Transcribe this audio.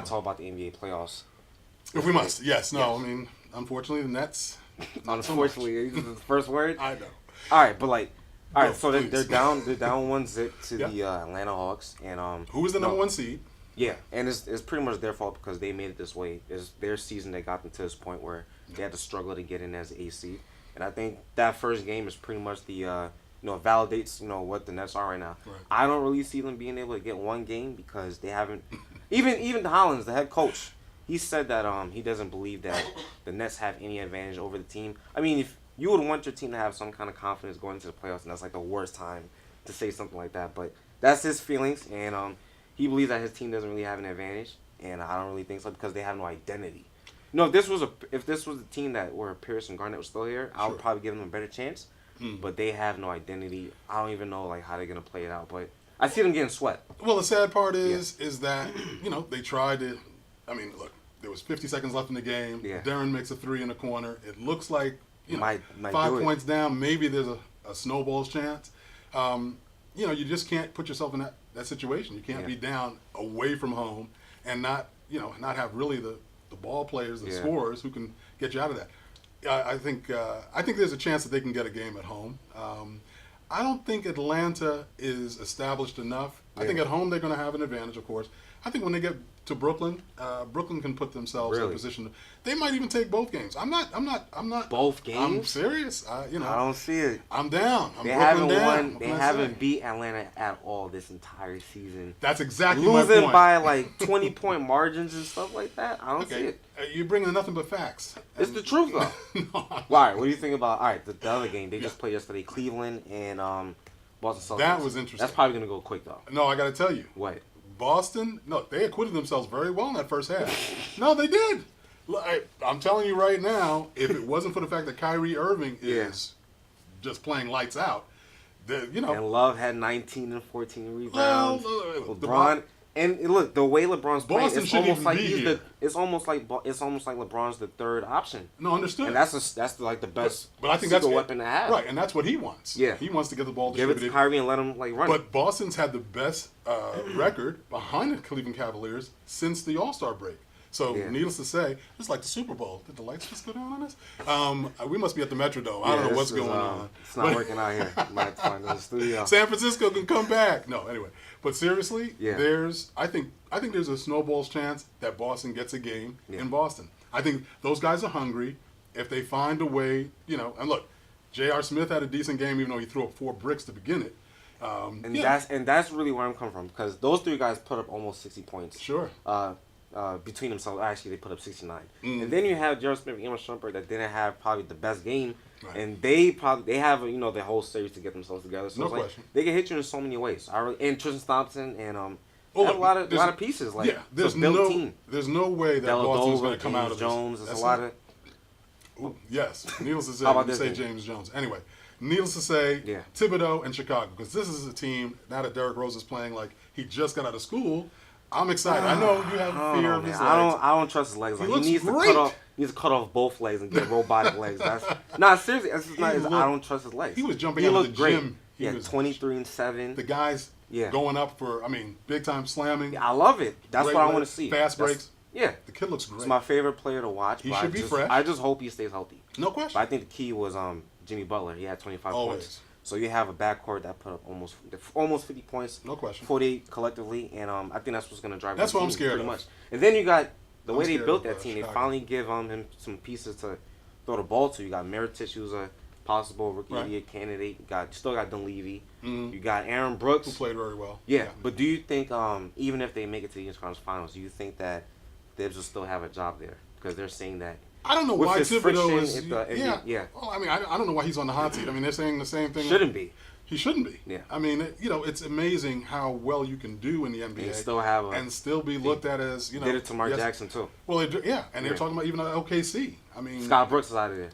talk about the NBA playoffs. If we must, yes. No, I mean, unfortunately, the Nets. Unfortunately, this is the first word. I know. All right, but like, all right. No, So please. they're down 1-0 to the Atlanta Hawks, and Who was the number one seed? Yeah, and it's pretty much their fault because they made it this way. It's their season that got them to this point where they had to struggle to get in as an A seed, and I think that first game is pretty much the validates what the Nets are right now. Right. I don't really see them being able to get one game because they haven't. Even Hollins, the head coach, he said that he doesn't believe that the Nets have any advantage over the team. I mean, if you would want your team to have some kind of confidence going into the playoffs, and that's like the worst time to say something like that. But that's his feelings, and he believes that his team doesn't really have an advantage, and I don't really think so because they have no identity. If this was a team that where Pierce and Garnett was still here, I would probably give them a better chance. But they have no identity. I don't even know how they're gonna play it out. But I see them getting swept. Well, the sad part is that they tried to. I mean, look, there was 50 seconds left in the game. Yeah. Darren makes a three in the corner. It looks like Might 5 points down. Maybe there's a snowball's chance. You just can't put yourself in that situation. You can't be down away from home and not have really the ball players, the scorers who can get you out of that. I think there's a chance that they can get a game at home. I don't think Atlanta is established enough. Yeah. I think at home they're going to have an advantage, of course. I think when they get to Brooklyn, Brooklyn can put themselves in a position. They might even take both games. I'm not. Both games? I'm serious. I don't see it. I'm down. They haven't beat Atlanta at all this entire season. That's exactly my point. Losing by like 20-point margins and stuff like that. I don't see it. You're bringing nothing but facts. It's the truth, though. All right, what do you think about the other game they just played yesterday? Cleveland and Boston Celtics. That was interesting. That's probably going to go quick, though. No, I got to tell you. What? Boston, no, they acquitted themselves very well in that first half. No, they did. I'm telling you right now, if it wasn't for the fact that Kyrie Irving is just playing lights out, And Love had 19 and 14 rebounds. LeBron. And look, the way LeBron's playing, Boston it's almost like it's almost like LeBron's the third option. No, understood. And that's like the best but I think that's weapon to have. Right, and that's what he wants. Yeah. He wants to get the ball Give distributed. it to Kyrie and let him run. But Boston's had the best record behind the Cleveland Cavaliers since the All-Star break. So, needless to say, it's like the Super Bowl. Did the lights just go down on us? We must be at the Metrodome. I don't know what's going on. It's not working out here. Might have to find another studio. San Francisco can come back. No, anyway. But seriously, I think there's a snowball's chance that Boston gets a game in Boston. I think those guys are hungry. If they find a way, and look, J.R. Smith had a decent game even though he threw up 4 bricks to begin it. That's really where I'm coming from because those 3 guys put up almost 60 points. Sure. Between themselves, actually, they put up 69. And then you have J.R. Smith and Iman Shumpert that didn't have probably the best game, and they have the whole series to get themselves together. So no it's like, question. they can hit you in so many ways. And Tristan Thompson and a lot of pieces. Like there's team. There's no way that Boston's going to come out of this. Jones, there's a lot of. Ooh, yes, needless to say, How about you this say game? James Jones. Anyway, needless to say, Thibodeau and Chicago, because this is a team now that Derrick Rose is playing like he just got out of school. I'm excited. I know you have fear of his legs. I don't trust his legs. He needs to cut off both legs and get robotic legs. Seriously. I don't trust his legs. He was jumping out of the gym. He had 23-7. The guys going up for, big time slamming. Yeah, I love it. That's what I want to see. Fast breaks. Yeah. The kid looks great. He's my favorite player to watch. He should be fresh. I just hope he stays healthy. No question. But I think the key was Jimmy Butler. He had 25 points. So you have a backcourt that put up almost 50 points. No question. 48 collectively, and I think that's what's going to drive. That's the what team I'm scared pretty of. much. And then you got the way they built that team. Chicago. They finally give him some pieces to throw the ball to. You got Mirotic, who's a possible rookie of the year candidate. You still got Dunleavy. Mm-hmm. You got Aaron Brooks, who played very well. Yeah, but do you think even if they make it to the Eastern Conference Finals, do you think that Dibs will still have a job there? Because they're saying that. I don't know why Thibodeau is. Yeah. Well, I don't know why he's on the hot seat. They're saying the same thing. Shouldn't be. He shouldn't be. Yeah. It's amazing how well you can do in the NBA and still be looked at as, Did it to Mark Jackson too. Well, they're talking about even OKC. Scott Brooks is out of there.